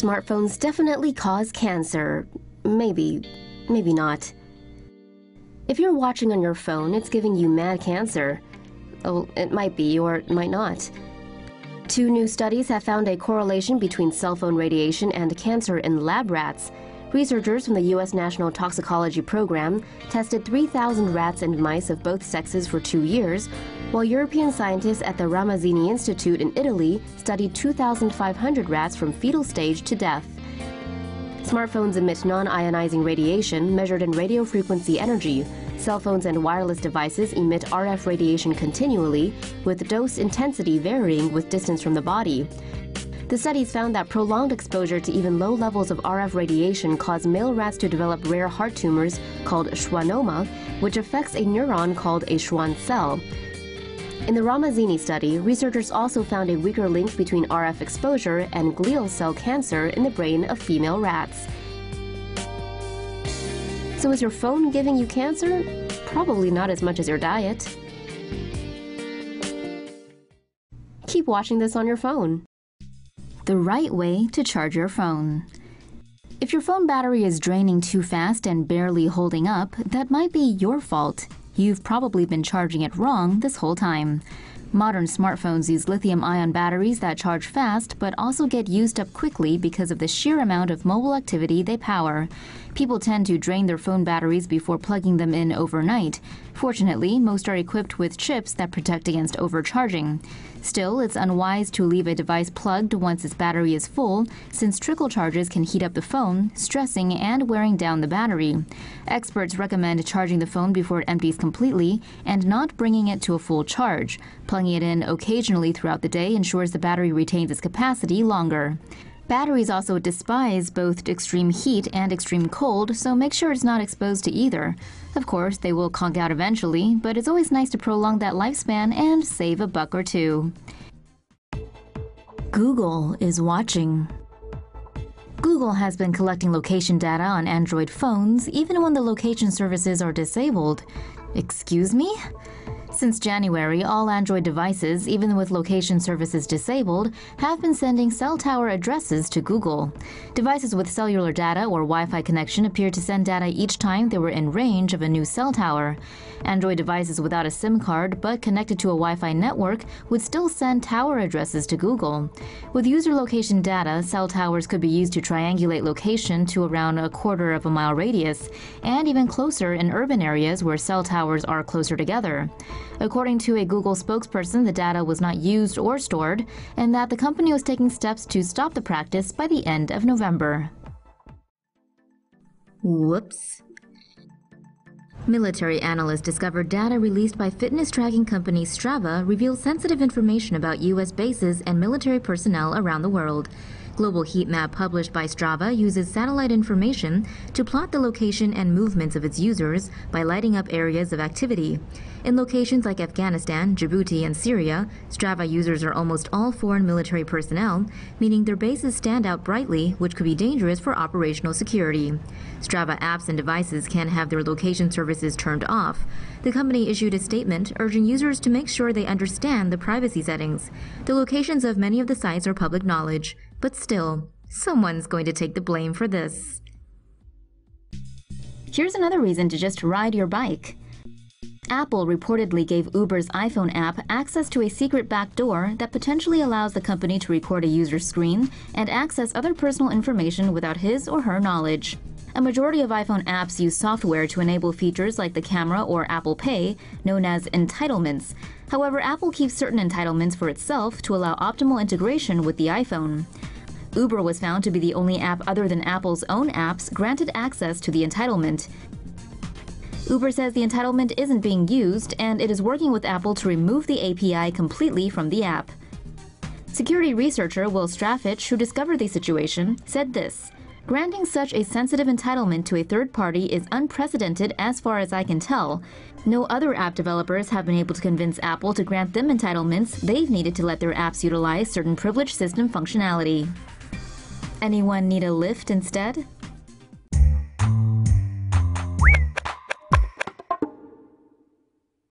Smartphones definitely cause cancer. Maybe not. If you're watching on your phone, it's giving you mad cancer. Oh, it might be, or it might not. 2 new studies have found a correlation between cell phone radiation and cancer in lab rats. Researchers from the U.S. National Toxicology Program tested 3,000 rats and mice of both sexes for 2 years, while European scientists at the Ramazzini Institute in Italy studied 2,500 rats from fetal stage to death. Smartphones emit non-ionizing radiation measured in radio frequency energy. Cell phones and wireless devices emit RF radiation continually, with dose intensity varying with distance from the body. The studies found that prolonged exposure to even low levels of RF radiation cause male rats to develop rare heart tumors called schwannoma, which affects a neuron called a Schwann cell. In the Ramazzini study, researchers also found a weaker link between RF exposure and glial cell cancer in the brain of female rats. So is your phone giving you cancer? Probably not as much as your diet. Keep watching this on your phone. The right way to charge your phone. If your phone battery is draining too fast and barely holding up, that might be your fault. You've probably been charging it wrong this whole time. Modern smartphones use lithium-ion batteries that charge fast but also get used up quickly because of the sheer amount of mobile activity they power. People tend to drain their phone batteries before plugging them in overnight. Fortunately, most are equipped with chips that protect against overcharging. Still, it's unwise to leave a device plugged once its battery is full, since trickle charges can heat up the phone, stressing and wearing down the battery. Experts recommend charging the phone before it empties completely and not bringing it to a full charge. Plugging it in occasionally throughout the day ensures the battery retains its capacity longer. Batteries also despise both extreme heat and extreme cold, so make sure it's not exposed to either. Of course, they will conk out eventually, but it's always nice to prolong that lifespan and save a buck or two. Google is watching. Google has been collecting location data on Android phones even when the location services are disabled. Excuse me? Since January, all Android devices, even with location services disabled, have been sending cell tower addresses to Google. Devices with cellular data or Wi-Fi connection appear to send data each time they were in range of a new cell tower. Android devices without a SIM card but connected to a Wi-Fi network would still send tower addresses to Google. With user location data, cell towers could be used to triangulate location to around a quarter of a mile radius, and even closer in urban areas where cell towers are closer together. According to a Google spokesperson, the data was not used or stored, and that the company was taking steps to stop the practice by the end of November. Whoops. Military analysts discovered data released by fitness tracking company Strava reveals sensitive information about U.S. bases and military personnel around the world. Global heat map published by Strava uses satellite information to plot the location and movements of its users by lighting up areas of activity. In locations like Afghanistan, Djibouti, and Syria, Strava users are almost all foreign military personnel, meaning their bases stand out brightly, which could be dangerous for operational security. Strava apps and devices can have their location services turned off. The company issued a statement urging users to make sure they understand the privacy settings. The locations of many of the sites are public knowledge, but still, someone's going to take the blame for this. Here's another reason to just ride your bike. Apple reportedly gave Uber's iPhone app access to a secret backdoor that potentially allows the company to record a user's screen and access other personal information without his or her knowledge. A majority of iPhone apps use software to enable features like the camera or Apple Pay, known as entitlements. However, Apple keeps certain entitlements for itself to allow optimal integration with the iPhone. Uber was found to be the only app other than Apple's own apps granted access to the entitlement. Uber says the entitlement isn't being used, and it is working with Apple to remove the API completely from the app. Security researcher Will Straffitch, who discovered the situation, said this: "Granting such a sensitive entitlement to a third party is unprecedented as far as I can tell. No other app developers have been able to convince Apple to grant them entitlements they've needed to let their apps utilize certain privileged system functionality." Anyone need a lift instead?